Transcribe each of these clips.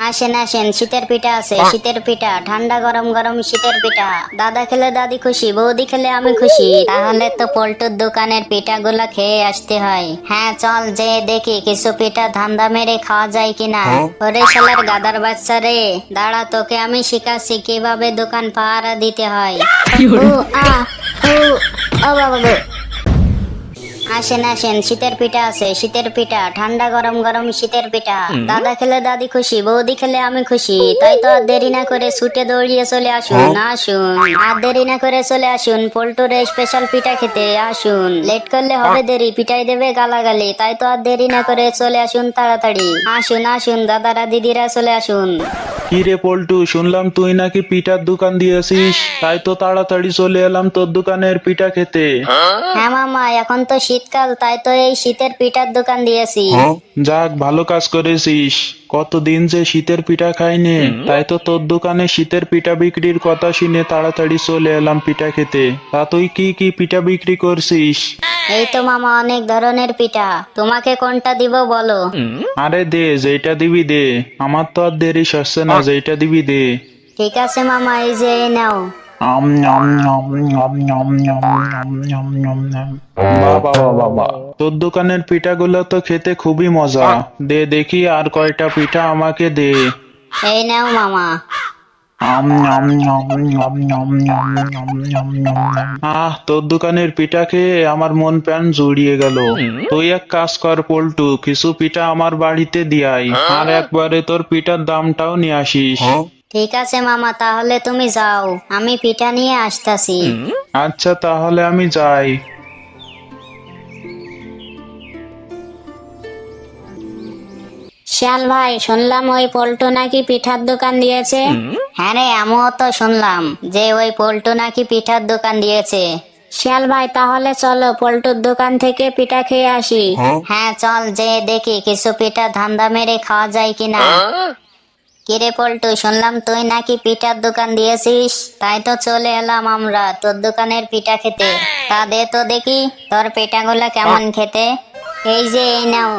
আসেন আসেন, শীতের পিঠা আছে, শীতের পিঠা, ঠান্ডা গরম গরম শীতের পিঠা। দাদা খেলে দাদি খুশি, বৌদি খেলে আমি খুশি। তাহলে তো পল্টুর দোকানের পিঠাগুলা খেয়ে আসতে হয়। হ্যাঁ চল, যে দেখি কিছু পিঠা ধান্দা মেরে খাওয়া যায় কিনা। ওরে শালার গাদার বাচ্চা রে, দাঁড়া, তোকে আমি শিখাচ্ছি কিভাবে দোকান পাহারা দিতে হয়। ও আ ও ও বাবা গো। আসেন আসেন, শীতের পিঠা আছে, শীতের পিঠা, ঠান্ডা গরম গরম শীতের পিঠা। দাদা খেলে দাদি খুশি, বৌদি খেলে আমি খুশি। তাই তো আর দেরি না করে ছুটে দৌড়িয়ে চলে আসুন। আসুন, আর দেরি না করে চলে আসুন পল্টুর স্পেশাল পিঠা খেতে। আসুন, লেট করলে হবে দেরি, পিঠাই দেবে গালাগালি। তাই তো আর দেরি না করে চলে আসুন তাড়াতাড়ি। আসুন আসুন দাদারা দিদিরা, চলে আসুন। কি রে পল্টু, শুনলাম তুই নাকি পিঠার দোকান দিয়েছিস, তাই তো তাড়াতাড়ি চলে এলাম তোর দোকানের পিঠা খেতে। হ্যাঁ মামা, এখন তো শীতকাল, তাই তো এই শীতের পিঠার দোকান দিয়েছি। যাক, ভালো কাজ করেছিস। কতদিন যে শীতের পিঠা খাইনি, তাই তো তোর দোকানে শীতের পিঠা বিক্রির কথা শুনে তাড়াতাড়ি চলে এলাম পিঠা খেতে। তা তুই কি কি পিঠা বিক্রি করছিস? এই তো মামা, অনেক ধরনের পিঠা, তোমাকে কোনটা দিব বলো। আরে দে, যেটা দিবি দে, আমার তো আর দেরি সরছে না, যেটা দিবি দে। ঠিক আছে মামা, এই যে এই নাও। আম নাম নাম নাম নাম নাম নাম নাম নাম নাম। বাবা বাবা বাবা, তোর দোকানের পিঠাগুলো তো খেতে খুবই মজা। দে দেখি আর কয়টা পিঠা আমাকে দে। এই নাও মামা। আম নাম নাম নাম নাম নাম নাম নাম নাম নাম। তোর দোকানের পিঠা খেয়ে আমার মন প্রাণ জুড়িয়ে গেল। তুই এক কাজ কর পল্টু, কিছু পিঠা আমার বাড়িতে দিয়াই, আর একবারে তোর পিঠার দামটাও নিয়ে আসিস। ঠিক আছে মামা, তাহলে তুমি যাও, আমি পিঠা নিয়ে আসতাছি। আচ্ছা তাহলে আমি যাই। শিয়াল ভাই, শুনলাম ওই পল্টু নাকি পিঠার দোকান দিয়েছে। হ্যাঁ রে, আমিও তো শুনলাম যে ওই পল্টু নাকি পিঠার দোকান দিয়েছে। শিয়াল ভাই, তাহলে চলো পল্টুর দোকান থেকে পিঠা খেয়ে আসি। হ্যাঁ চল, যে দেখি কিছু পিঠা ধান্দা মেরে খাওয়া যায় কিনা। কিরে পল্টু, শুনলাম তুই নাকি পিঠার দোকান দিয়েছিস, তাই তো চলে এলাম আমরা তোর দোকানের পিঠা খেতে। তা দে তো দেখি তোর পিঠাগুলা কেমন খেতে। এই যে এই নাও।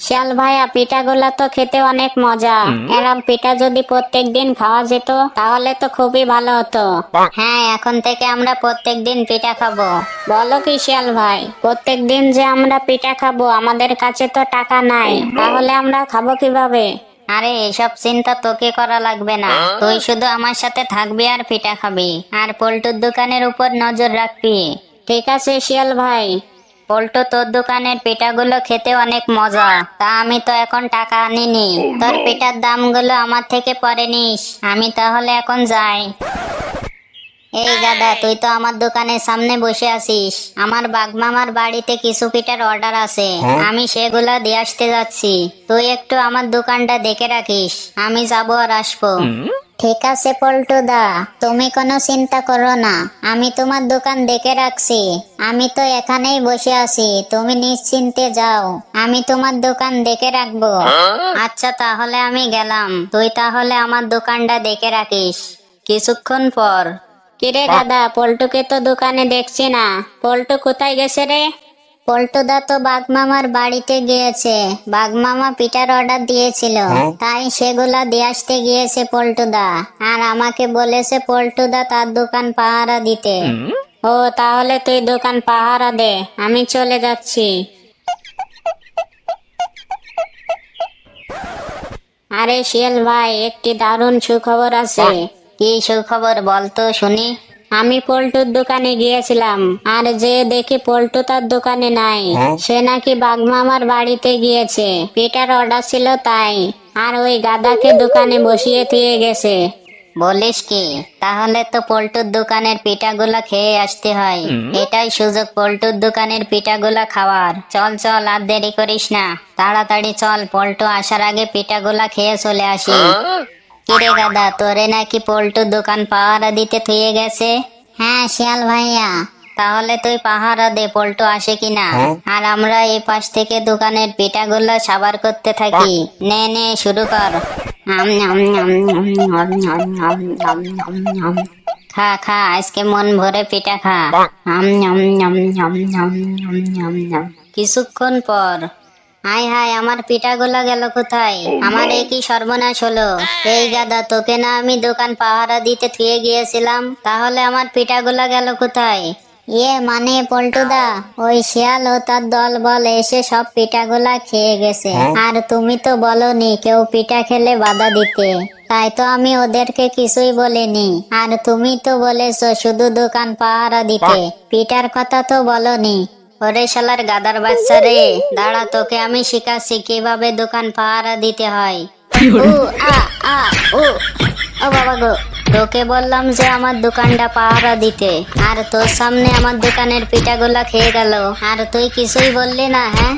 শিয়াল ভাইয়া, পিঠাগুলা তো খেতে অনেক মজা। এরকম পিঠা যদি প্রত্যেক দিন খাওয়া যেত তাহলে তো খুবই ভালো হতো। হ্যাঁ, এখন থেকে আমরা প্রত্যেক দিন পিঠা খাবো। বলো কি শিয়াল ভাই, প্রত্যেক দিন যে আমরা পিঠা খাবো, আমাদের কাছে তো টাকা নাই, তাহলে আমরা খাবো কিভাবে? আরে এসব চিন্তা তোকে করা লাগবে না, তুই শুধু আমার সাথে থাকবি আর পিঠা খাবি, আর পল্টুর দোকানের উপর নজর রাখবি। ঠিক আছে শিয়াল ভাই। পল্টু, তোর দোকানের পিঠাগুলো খেতে অনেক মজা। তা আমি তো এখন টাকা আনিনি, তোর পিঠার দামগুলো আমার থেকে পরে নিস। আমি তাহলে এখন যাই। এই গাদা, তুই তো আমার দোকানের সামনে বসে আছিস। আমার বাগমামার বাড়িতে কিছু পিঠার অর্ডার আছে, আমি সেগুলা দিয়ে আসতে যাচ্ছি। তুই একটু আমার দোকানটা দেখে রাখিস, আমি যাবো আর আসবো। ঠিক আছে পল্টু দা, তুমি কোনো চিন্তা করো না, আমি তোমার দোকান দেখে রাখছি। আমি তো এখানেই বসে আছি, তুমি নিশ্চিন্তে যাও, আমি তোমার দোকান দেখে রাখবো। আচ্ছা তাহলে আমি গেলাম, তুই তাহলে আমার দোকানটা দেখে রাখিস। কিছুক্ষণ পর। কিরে দাদা, পল্টুকে তো দোকানে দেখছি না, পল্টু কোথায় গেছে রে? পল্টুদা তো বাগমামার বাড়িতে গিয়েছে, বাগমামা পিঠার অর্ডার দিয়েছিল, তাই সেগুলা দিয়ে আসতে গিয়েছে পল্টুদা। আর আমাকে বলেছে পল্টুদা তার দোকান পাহারা দিতে। ও, তাহলে তুই দোকান পাহারা দে, আমি চলে যাচ্ছি। আরে শিয়াল ভাই, একটি দারুণ সুখবর আছে। কি সুখবর বলতো শুনি। আমি পল্টুর দোকানে গিয়েছিলাম, আর যে দেখি পল্টু তার দোকানে নাই। সে নাকি বাগমামার বাড়িতে গিয়েছে, পিঠার অর্ডার ছিল তাই। আর ওই গাদাকে দোকানে বসিয়ে দিয়ে গেছে। বলিস কি? তাহলে তো পল্টুর দোকানের পিঠাগুলা খেয়ে আসতে হয়। এটাই সুযোগ পল্টুর দোকানের পিঠাগুলা খাওয়ার। চল চল, আর দেরি করিস না, তাড়াতাড়ি চল, পল্টু আসার আগে পিঠাগুলা খেয়ে চলে আসি। কিরে গাদা, তোরে নাকি পল্টুর দোকান পাহারা দিতে থুয়ে গেছে? হ্যাঁ শিয়াল ভাইয়া। তাহলে তুই পাহারা দে পল্টু আসে কিনা, আর আমরা এই পাশ থেকে দোকানের পিঠাগুলো সাবার করতে থাকি। নে নে, শুরু কর। খা খা, আজকে মন ভরে পিঠা খা। কিছুক্ষণ পর। হাই হাই, আমার পিঠাগুলা গেল কোথায়? আমার এ কি সর্বনাশ হলো! এই গাদা, তোকে না আমি দোকান পাহারা দিতে থুয়ে গিয়েছিলাম, তাহলে আমার পিঠাগুলা গেল কোথায়? মানে পল্টুদা, ওই শিয়াল ও তার দল বল এসে সব পিঠাগুলা খেয়ে গেছে। আর তুমি তো বলনি কেউ পিঠা খেলে বাধা দিতে, তাই তো আমি ওদেরকে কিছুই বলিনি। আর তুমি তো বলেছো শুধু দোকান পাহারা দিতে, পিঠার কথা তো বলনি। ওরে শালার গাদার বাচ্চা রে, দাঁড়া, তোকে আমি শিখাচ্ছি কিভাবে দোকান পাহারা দিতে হয়। উ আ আ উ ও বাবা গো, তোকে বললাম যে আমার দোকানটা পাহারা দিতে, আর তোর সামনে আমার দোকানের পিঠাগুলা খেয়ে গেল, আর তুই কিছুই বললি না। হ্যাঁ,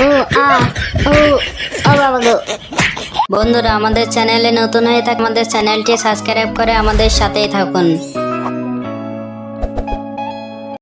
উ আ উ ও বাবা গো। বন্ধুরা, আমাদের চ্যানেলে নতুন হয়ে থাকে আমাদের চ্যানেলটি সাবস্ক্রাইব করে আমাদের সাথেই থাকুন।